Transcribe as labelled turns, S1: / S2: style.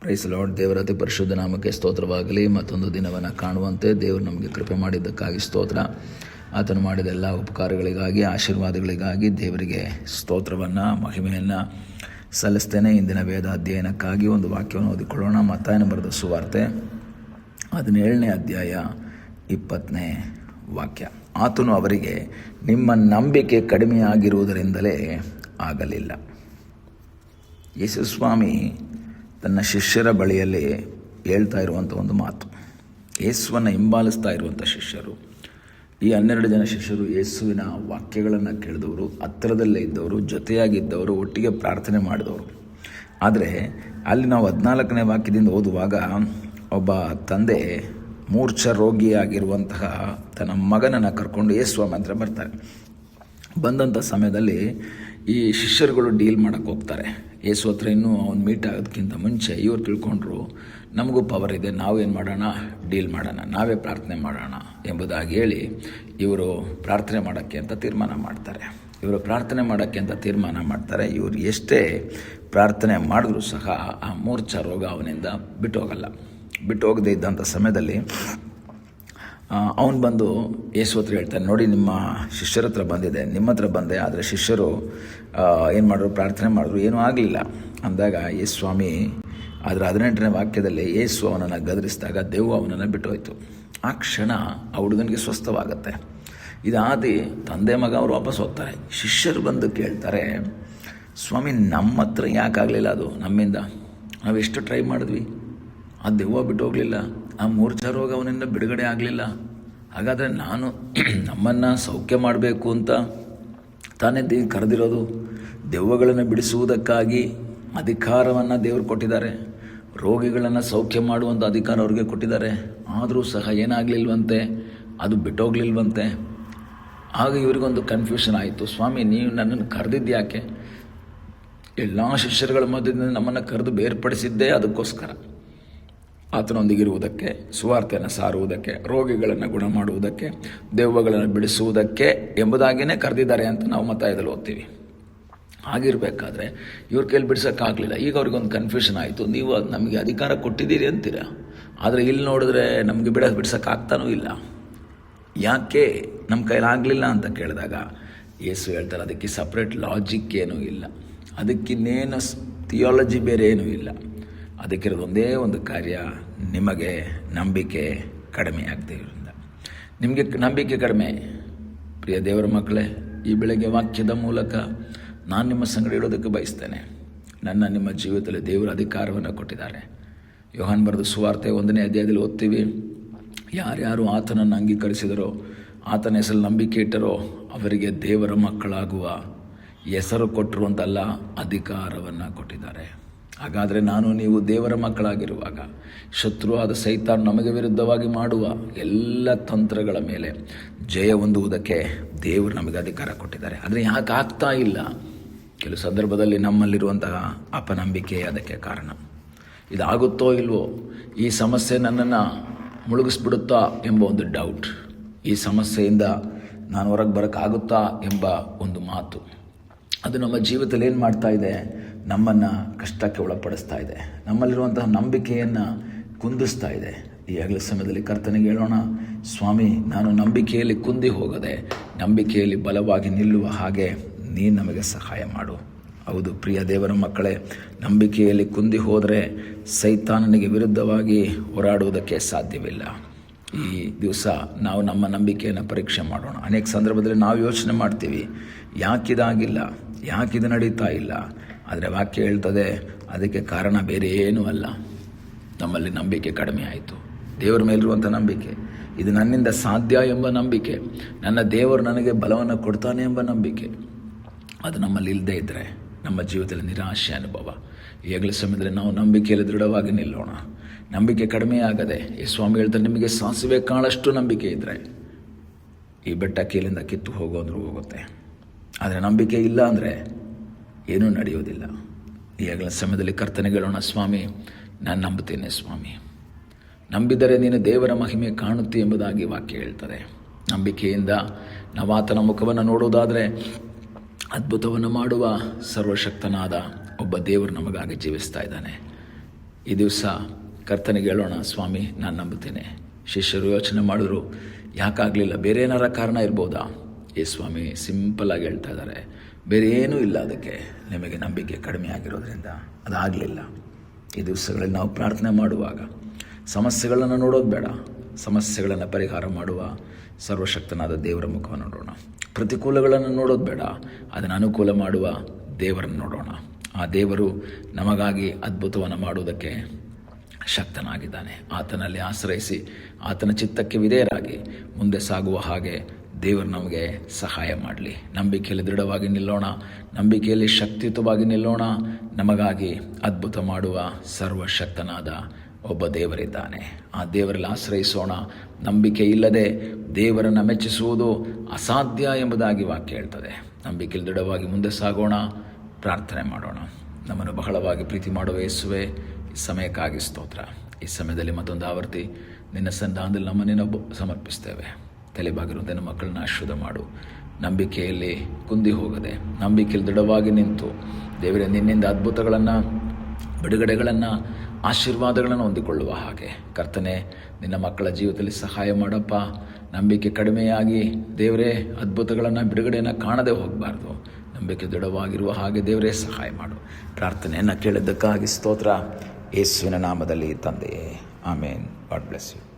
S1: Price lord. ದೇವರ ಅತಿ ಪರಿಶುದ್ಧ ನಾಮಕ್ಕೆ ಸ್ತೋತ್ರವಾಗಲಿ. ಮತ್ತೊಂದು ದಿನವನ್ನು ಕಾಣುವಂತೆ ದೇವರು ನಮಗೆ ಕೃಪೆ ಮಾಡಿದ್ದಕ್ಕಾಗಿ ಸ್ತೋತ್ರ. ಆತನು ಮಾಡಿದ ಎಲ್ಲ ಉಪಕಾರಗಳಿಗಾಗಿ, ಆಶೀರ್ವಾದಗಳಿಗಾಗಿ ದೇವರಿಗೆ ಸ್ತೋತ್ರವನ್ನು, ಮಹಿಮೆಯನ್ನು ಸಲ್ಲಿಸ್ತೇನೆ. ಇಂದಿನ ವೇದ ಅಧ್ಯಯನಕ್ಕಾಗಿ ಒಂದು ವಾಕ್ಯವನ್ನು ಓದಿಕೊಳ್ಳೋಣ. ಮತ್ತಾಯನ ಬರೆದ ಸುವಾರ್ತೆ 17ನೇ ಅಧ್ಯಾಯ 20ನೇ ವಾಕ್ಯ. ಆತನು ಅವರಿಗೆ, ನಿಮ್ಮ ನಂಬಿಕೆ ಕಡಿಮೆಯಾಗಿರುವುದರಿಂದಲೇ ಆಗಲಿಲ್ಲ. ಯೇಸು ಸ್ವಾಮಿ ತನ್ನ ಶಿಷ್ಯರ ಬಳಿಯಲ್ಲಿ ಹೇಳ್ತಾ ಇರುವಂಥ ಒಂದು ಮಾತು. ಯೇಸುವನ್ನು ಹಿಂಬಾಲಿಸ್ತಾ ಇರುವಂಥ ಶಿಷ್ಯರು, ಈ 12 ಜನ ಶಿಷ್ಯರು ಯೇಸುವಿನ ವಾಕ್ಯಗಳನ್ನು ಕೇಳಿದವರು, ಹತ್ತಿರದಲ್ಲೇ ಇದ್ದವರು, ಜೊತೆಯಾಗಿದ್ದವರು, ಒಟ್ಟಿಗೆ ಪ್ರಾರ್ಥನೆ ಮಾಡಿದವರು. ಆದರೆ ಅಲ್ಲಿ ನಾವು 14ನೇ ವಾಕ್ಯದಿಂದ ಓದುವಾಗ, ಒಬ್ಬ ತಂದೆ ಮೂರ್ಛ ರೋಗಿಯಾಗಿರುವಂತಹ ತನ್ನ ಮಗನನ್ನು ಕರ್ಕೊಂಡು ಯೇಸುಸ್ವಾಮಿ ಹತ್ರ ಬರ್ತಾರೆ. ಬಂದಂಥ ಸಮಯದಲ್ಲಿ ಈ ಶಿಷ್ಯರುಗಳು ಡೀಲ್ ಮಾಡೋಕ್ಕೆ ಹೋಗ್ತಾರೆ. ಯೇಸು ಹತ್ರ ಇನ್ನೂ ಅವ್ನು ಮೀಟ್ ಆಗೋದಕ್ಕಿಂತ ಮುಂಚೆ ಇವ್ರು ತಿಳ್ಕೊಂಡ್ರು, ನಮಗೂ ಪವರ್ ಇದೆ, ನಾವೇನು ಮಾಡೋಣ, ಡೀಲ್ ಮಾಡೋಣ, ನಾವೇ ಪ್ರಾರ್ಥನೆ ಮಾಡೋಣ ಎಂಬುದಾಗಿ ಹೇಳಿ ಇವರು ಪ್ರಾರ್ಥನೆ ಮಾಡೋಕ್ಕೆ ಅಂತ ತೀರ್ಮಾನ ಮಾಡ್ತಾರೆ. ಇವರು ಎಷ್ಟೇ ಪ್ರಾರ್ಥನೆ ಮಾಡಿದ್ರೂ ಸಹ ಆ ಮೂರ್ಛ ರೋಗ ಅವನಿಂದ ಬಿಟ್ಟು ಹೋಗದೇ ಇದ್ದಂಥ ಸಮಯದಲ್ಲಿ ಅವನು ಬಂದು ಯೇಸು ಹತ್ರ ಹೇಳ್ತಾನೆ, ನೋಡಿ ನಿಮ್ಮ ಶಿಷ್ಯರ ಹತ್ರ ಬಂದಿದೆ, ನಿಮ್ಮ ಹತ್ರ ಬಂದೆ, ಆದರೆ ಶಿಷ್ಯರು ಏನು ಮಾಡಿದ್ರು, ಪ್ರಾರ್ಥನೆ ಮಾಡಿದ್ರು, ಏನೂ ಆಗಲಿಲ್ಲ ಅಂದಾಗ ಯೇಸು ಸ್ವಾಮಿ ಅದರ 18ನೇ ವಾಕ್ಯದಲ್ಲಿ ಯೇಸು ಅವನನ್ನು ಗದರಿಸಿದಾಗ ದೆವ್ವ ಅವನನ್ನು ಬಿಟ್ಟೋಯ್ತು. ಆ ಕ್ಷಣ ಆ ಹುಡುಗನಿಗೆ ಸ್ವಸ್ಥವಾಗುತ್ತೆ. ಇದಾದಿ ತಂದೆ ಮಗ ಅವರು ವಾಪಸ್ ಹೋಗ್ತಾರೆ. ಶಿಷ್ಯರು ಬಂದು ಕೇಳ್ತಾರೆ, ಸ್ವಾಮಿ ನಮ್ಮ ಹತ್ರ ಯಾಕಾಗಲಿಲ್ಲ, ಅದು ನಮ್ಮಿಂದ ನಾವು ಎಷ್ಟು ಟ್ರೈ ಮಾಡಿದ್ವಿ, ಆ ದೆವ್ವ ಬಿಟ್ಟು ಹೋಗಲಿಲ್ಲ, ಆ ಮೂರ್ಛ ರೋಗ ಅವನಿಂದ ಬಿಡುಗಡೆ ಆಗಲಿಲ್ಲ. ಹಾಗಾದರೆ ನಮ್ಮನ್ನು ಸೌಖ್ಯ ಮಾಡಬೇಕು ಅಂತ ತಾನೇ ಕರೆದಿರೋದು. ದೆವ್ವಗಳನ್ನು ಬಿಡಿಸುವುದಕ್ಕಾಗಿ ಅಧಿಕಾರವನ್ನು ದೇವರು ಕೊಟ್ಟಿದ್ದಾರೆ, ರೋಗಿಗಳನ್ನು ಸೌಖ್ಯ ಮಾಡುವಂಥ ಅಧಿಕಾರ ಅವ್ರಿಗೆ ಕೊಟ್ಟಿದ್ದಾರೆ. ಆದರೂ ಸಹ ಏನಾಗಲಿಲ್ವಂತೆ, ಅದು ಬಿಟ್ಟೋಗ್ಲಿಲ್ವಂತೆ. ಆಗ ಇವರಿಗೊಂದು ಕನ್ಫ್ಯೂಷನ್ ಆಯಿತು, ಸ್ವಾಮಿ ನೀವು ನನ್ನನ್ನು ಕರೆದಿದ್ದು ಯಾಕೆ? ಎಲ್ಲ ಶಿಷ್ಯರುಗಳ ಮಧ್ಯದಿಂದ ನಮ್ಮನ್ನು ಕರೆದು ಬೇರ್ಪಡಿಸಿದ್ದೇ ಅದಕ್ಕೋಸ್ಕರ, ಆತನೊಂದಿಗಿರುವುದಕ್ಕೆ, ಸುವಾರ್ತೆಯನ್ನು ಸಾರುವುದಕ್ಕೆ, ರೋಗಿಗಳನ್ನು ಗುಣ ಮಾಡುವುದಕ್ಕೆ, ದೆವ್ವಗಳನ್ನು ಬಿಡಿಸುವುದಕ್ಕೆ ಎಂಬುದಾಗಿಯೇ ಕರೆದಿದ್ದಾರೆ ಅಂತ ನಾವು ಮತ್ತಾಯದಲ್ಲಿ ಓದ್ತೀವಿ. ಆಗಿರಬೇಕಾದ್ರೆ ಇವ್ರ ಕೈಲಿ ಬಿಡಿಸೋಕ್ಕಾಗಲಿಲ್ಲ. ಈಗ ಅವ್ರಿಗೊಂದು ಕನ್ಫ್ಯೂಷನ್ ಆಯಿತು, ನೀವು ನಮಗೆ ಅಧಿಕಾರ ಕೊಟ್ಟಿದ್ದೀರಿ ಅಂತೀರ, ಆದರೆ ಇಲ್ಲಿ ನೋಡಿದ್ರೆ ನಮಗೆ ಬಿಡಿಸೋಕ್ಕಾಗ್ತಾನೂ ಇಲ್ಲ. ಯಾಕೆ ನಮ್ಮ ಕೈಲಿ ಆಗಲಿಲ್ಲ ಅಂತ ಕೇಳಿದಾಗ ಯೇಸು ಹೇಳ್ತಾರೆ, ಅದಕ್ಕೆ ಸಪ್ರೇಟ್ ಲಾಜಿಕ್ ಏನೂ ಇಲ್ಲ, ಅದಕ್ಕಿನ್ನೇನು ಥಿಯಾಲಜಿ ಬೇರೆ ಏನೂ ಇಲ್ಲ. ಅದಕ್ಕಿರೋದು ಒಂದೇ ಒಂದು ಕಾರ್ಯ, ನಿಮಗೆ ನಂಬಿಕೆ ಕಡಿಮೆ ಆಗದೆ ಇರೋದ್ರಿಂದ. ನಿಮಗೆ ನಂಬಿಕೆ ಕಡಿಮೆ. ಪ್ರಿಯ ದೇವರ ಮಕ್ಕಳೇ, ಈ ಬೆಳಗ್ಗೆ ವಾಕ್ಯದ ಮೂಲಕ ನಾನು ನಿಮ್ಮ ಸಂಗಡ ಇಡೋದಕ್ಕೆ ಬಯಸ್ತೇನೆ. ನಿಮ್ಮ ಜೀವಿತದಲ್ಲಿ ದೇವರ ಅಧಿಕಾರವನ್ನು ಕೊಟ್ಟಿದ್ದಾರೆ. ಯೋಹಾನ್ ಬರೆದ ಸುವಾರ್ತೆ 1ನೇ ಅಧ್ಯಾಯದಲ್ಲಿ ಓದ್ತೀವಿ, ಯಾರ್ಯಾರು ಆತನನ್ನು ಅಂಗೀಕರಿಸಿದರೋ, ಆತನ ಹೆಸರು ನಂಬಿಕೆ ಇಟ್ಟರೋ ಅವರಿಗೆ ದೇವರ ಮಕ್ಕಳಾಗುವ ಹೆಸರು ಕೊಟ್ಟಿರುವಂತಲ್ಲ, ಅಧಿಕಾರವನ್ನು ಕೊಟ್ಟಿದ್ದಾರೆ. ಹಾಗಾದರೆ ನೀವು ದೇವರ ಮಕ್ಕಳಾಗಿರುವಾಗ ಶತ್ರುವಾದ ಸೈತಾನ್ ನಮಗೆ ವಿರುದ್ಧವಾಗಿ ಮಾಡುವ ಎಲ್ಲ ತಂತ್ರಗಳ ಮೇಲೆ ಜಯ ಹೊಂದುವುದಕ್ಕೆ ದೇವರು ನಮಗೆ ಅಧಿಕಾರ ಕೊಟ್ಟಿದ್ದಾರೆ. ಆದರೆ ಯಾಕೆ ಆಗ್ತಾ ಇಲ್ಲ? ಕೆಲವು ಸಂದರ್ಭದಲ್ಲಿ ನಮ್ಮಲ್ಲಿರುವಂತಹ ಅಪನಂಬಿಕೆ ಅದಕ್ಕೆ ಕಾರಣ. ಇದಾಗುತ್ತೋ ಇಲ್ವೋ, ಈ ಸಮಸ್ಯೆ ನನ್ನನ್ನು ಮುಳುಗಿಸ್ಬಿಡುತ್ತಾ ಎಂಬ ಒಂದು ಡೌಟ್, ಈ ಸಮಸ್ಯೆಯಿಂದ ನಾನು ಹೊರಗೆ ಬರೋಕ್ಕಾಗುತ್ತಾ ಎಂಬ ಒಂದು ಮಾತು, ಅದು ನಮ್ಮ ಜೀವಿತದಲ್ಲಿ ಏನು ಮಾಡ್ತಾ ಇದೆ, ನಮ್ಮನ್ನು ಕಷ್ಟಕ್ಕೆ ಒಳಪಡಿಸ್ತಾ ಇದೆ, ನಮ್ಮಲ್ಲಿರುವಂತಹ ನಂಬಿಕೆಯನ್ನು ಕುಂದಿಸ್ತಾ ಇದೆ. ಈ ಹಗಲ ಸಮಯದಲ್ಲಿ ಕರ್ತನಿಗೆ ಹೇಳೋಣ, ಸ್ವಾಮಿ ನಾನು ನಂಬಿಕೆಯಲ್ಲಿ ಕುಂದಿ ಹೋಗದೆ ನಂಬಿಕೆಯಲ್ಲಿ ಬಲವಾಗಿ ನಿಲ್ಲುವ ಹಾಗೆ ನೀನು ನಮಗೆ ಸಹಾಯ ಮಾಡು. ಹೌದು ಪ್ರಿಯ ದೇವರ ಮಕ್ಕಳೇ, ನಂಬಿಕೆಯಲ್ಲಿ ಕುಂದಿ ಹೋದರೆ ಸೈತಾನನಿಗೆ ವಿರುದ್ಧವಾಗಿ ಹೋರಾಡುವುದಕ್ಕೆ ಸಾಧ್ಯವಿಲ್ಲ. ಈ ದಿವಸ ನಾವು ನಮ್ಮ ನಂಬಿಕೆಯನ್ನು ಪರೀಕ್ಷೆ ಮಾಡೋಣ. ಅನೇಕ ಸಂದರ್ಭದಲ್ಲಿ ನಾವು ಯೋಚನೆ ಮಾಡ್ತೀವಿ, ಯಾಕಿದಾಗಿಲ್ಲ, ಯಾಕಿದು ನಡೀತಾ ಇಲ್ಲ. ಆದರೆ ವಾಕ್ಯ ಹೇಳ್ತದೆ, ಅದಕ್ಕೆ ಕಾರಣ ಬೇರೆ ಏನೂ ಅಲ್ಲ, ನಮ್ಮಲ್ಲಿ ನಂಬಿಕೆ ಕಡಿಮೆ ಆಯಿತು. ದೇವರ ಮೇಲಿರುವಂಥ ನಂಬಿಕೆ, ಇದು ನನ್ನಿಂದ ಸಾಧ್ಯ ಎಂಬ ನಂಬಿಕೆ, ನನ್ನ ದೇವರು ನನಗೆ ಬಲವನ್ನು ಕೊಡ್ತಾನೆ ಎಂಬ ನಂಬಿಕೆ, ಅದು ನಮ್ಮಲ್ಲಿ ಇಲ್ಲದೇ ಇದ್ದರೆ ನಮ್ಮ ಜೀವಿತದಲ್ಲಿ ನಿರಾಶೆ ಅನುಭವ. ಈಗಲೇ ಸಮಯದಲ್ಲಿ ನಾವು ನಂಬಿಕೆಯಲ್ಲಿ ದೃಢವಾಗಿ ನಿಲ್ಲೋಣ. ನಂಬಿಕೆ ಕಡಿಮೆ ಆಗದೆ, ಈ ಸ್ವಾಮಿ ಹೇಳ್ತಾರೆ, ನಿಮಗೆ ಸಾಸಿವೆ ಕಾಳಷ್ಟು ನಂಬಿಕೆ ಇದ್ದರೆ ಈ ಬೆಟ್ಟ ಕೀಲಿಂದ ಕಿತ್ತು ಹೋಗುತ್ತೆ. ಆದರೆ ನಂಬಿಕೆ ಇಲ್ಲ ಅಂದರೆ ಏನೂ ನಡೆಯೋದಿಲ್ಲ. ಈಗಲ ಸಮಯದಲ್ಲಿ ಕರ್ತನಿಗೆ ಹೇಳೋಣ, ಸ್ವಾಮಿ ನಾನು ನಂಬುತ್ತೇನೆ, ಸ್ವಾಮಿ ನಂಬಿದರೆ ನೀನು ದೇವರ ಮಹಿಮೆ ಕಾಣುತ್ತೆ ಎಂಬುದಾಗಿ ವಾಕ್ಯ ಹೇಳ್ತದೆ. ನಂಬಿಕೆಯಿಂದ ನಾವು ಆತನ ಮುಖವನ್ನು ನೋಡುವುದಾದರೆ ಅದ್ಭುತವನ್ನು ಮಾಡುವ ಸರ್ವಶಕ್ತನಾದ ಒಬ್ಬ ದೇವರು ನಮಗಾಗಿ ಜೀವಿಸ್ತಾ ಇದ್ದಾನೆ. ಈ ದಿವಸ ಕರ್ತನಿಗೆ ಹೇಳೋಣ, ಸ್ವಾಮಿ ನಾನು ನಂಬುತ್ತೇನೆ. ಶಿಷ್ಯರು ಯೋಚನೆ ಮಾಡಿದ್ರು, ಯಾಕಾಗಲಿಲ್ಲ? ಬೇರೆ ಏನಾರ ಕಾರಣ ಇರ್ಬೋದಾ? ಏ ಸ್ವಾಮಿ ಸಿಂಪಲ್ಲಾಗಿ ಹೇಳ್ತಾ ಇದ್ದಾರೆ, ಬೇರೆ ಏನೂ ಇಲ್ಲ, ಅದಕ್ಕೆ ನಿಮಗೆ ನಂಬಿಕೆ ಕಡಿಮೆ ಆಗಿರೋದ್ರಿಂದ ಅದಾಗಲಿಲ್ಲ. ಈ ದಿವಸಗಳಲ್ಲಿ ನಾವು ಪ್ರಾರ್ಥನೆ ಮಾಡುವಾಗ ಸಮಸ್ಯೆಗಳನ್ನು ನೋಡೋದು ಬೇಡ, ಸಮಸ್ಯೆಗಳನ್ನು ಪರಿಹಾರ ಮಾಡುವ ಸರ್ವಶಕ್ತನಾದ ದೇವರ ಮುಖವನ್ನು ನೋಡೋಣ. ಪ್ರತಿಕೂಲಗಳನ್ನು ನೋಡೋದು ಬೇಡ, ಅದನ್ನು ಅನುಕೂಲ ಮಾಡುವ ದೇವರನ್ನು ನೋಡೋಣ. ಆ ದೇವರು ನಮಗಾಗಿ ಅದ್ಭುತವನ್ನು ಮಾಡುವುದಕ್ಕೆ ಶಕ್ತನಾಗಿದ್ದಾನೆ. ಆತನಲ್ಲಿ ಆಶ್ರಯಿಸಿ ಆತನ ಚಿತ್ತಕ್ಕೆ ವಿಧೇಯರಾಗಿ ಮುಂದೆ ಸಾಗುವ ಹಾಗೆ ದೇವರು ನಮಗೆ ಸಹಾಯ ಮಾಡಲಿ. ನಂಬಿಕೆಯಲ್ಲಿ ದೃಢವಾಗಿ ನಿಲ್ಲೋಣ, ನಂಬಿಕೆಯಲ್ಲಿ ಶಕ್ತಿಯುತವಾಗಿ ನಿಲ್ಲೋಣ. ನಮಗಾಗಿ ಅದ್ಭುತ ಮಾಡುವ ಸರ್ವಶಕ್ತನಾದ ಒಬ್ಬ ದೇವರಿದ್ದಾನೆ. ಆ ದೇವರಲ್ಲಿ ಆಶ್ರಯಿಸೋಣ. ನಂಬಿಕೆ ಇಲ್ಲದೆ ದೇವರನ್ನು ಮೆಚ್ಚಿಸುವುದು ಅಸಾಧ್ಯ ಎಂಬುದಾಗಿ ವಾಕ್ಯ ಹೇಳ್ತದೆ. ನಂಬಿಕೆಯಲ್ಲಿ ದೃಢವಾಗಿ ಮುಂದೆ ಸಾಗೋಣ, ಪ್ರಾರ್ಥನೆ ಮಾಡೋಣ. ನಮ್ಮನ್ನು ಬಹಳವಾಗಿ ಪ್ರೀತಿ ಮಾಡುವ ಯೇಸುವೆ, ಈ ಸಮಯಕ್ಕಾಗಿ ಸ್ತೋತ್ರ. ಈ ಸಮಯದಲ್ಲಿ ಮತ್ತೊಂದು ಆವರ್ತಿ ನಿನ್ನ ಸನ್ನಿಧಾನದಲ್ಲಿ ನಮ್ಮನ್ನೇನೋ ಸಮರ್ಪಿಸ್ತೇವೆ. ತಲೆಬಾಗಿರುವಂಥ ನನ್ನ ಮಕ್ಕಳನ್ನ ಆಶೀರ್ವಾದ ಮಾಡು. ನಂಬಿಕೆಯಲ್ಲಿ ಕುಂದಿ ಹೋಗದೆ ನಂಬಿಕೆಯಲ್ಲಿ ದೃಢವಾಗಿ ನಿಂತು ದೇವರೇ ನಿನ್ನಿಂದ ಅದ್ಭುತಗಳನ್ನು, ಬಿಡುಗಡೆಗಳನ್ನು, ಆಶೀರ್ವಾದಗಳನ್ನು ಹೊಂದಿಕೊಳ್ಳುವ ಹಾಗೆ ಕರ್ತನೆ ನಿನ್ನ ಮಕ್ಕಳ ಜೀವಿತದಲ್ಲಿ ಸಹಾಯ ಮಾಡಪ್ಪ. ನಂಬಿಕೆ ಕಡಿಮೆಯಾಗಿ ದೇವರೇ ಅದ್ಭುತಗಳನ್ನು, ಬಿಡುಗಡೆಯನ್ನು ಕಾಣದೆ ಹೋಗಬಾರ್ದು. ನಂಬಿಕೆ ದೃಢವಾಗಿರುವ ಹಾಗೆ ದೇವರೇ ಸಹಾಯ ಮಾಡು. ಪ್ರಾರ್ಥನೆಯನ್ನು ಕೇಳಿದ್ದಕ್ಕಾಗಿ ಸ್ತೋತ್ರ. ಯೇಸುವಿನ ನಾಮದಲ್ಲಿ ತಂದೆಯೇ, ಆಮೇನ್. God bless you.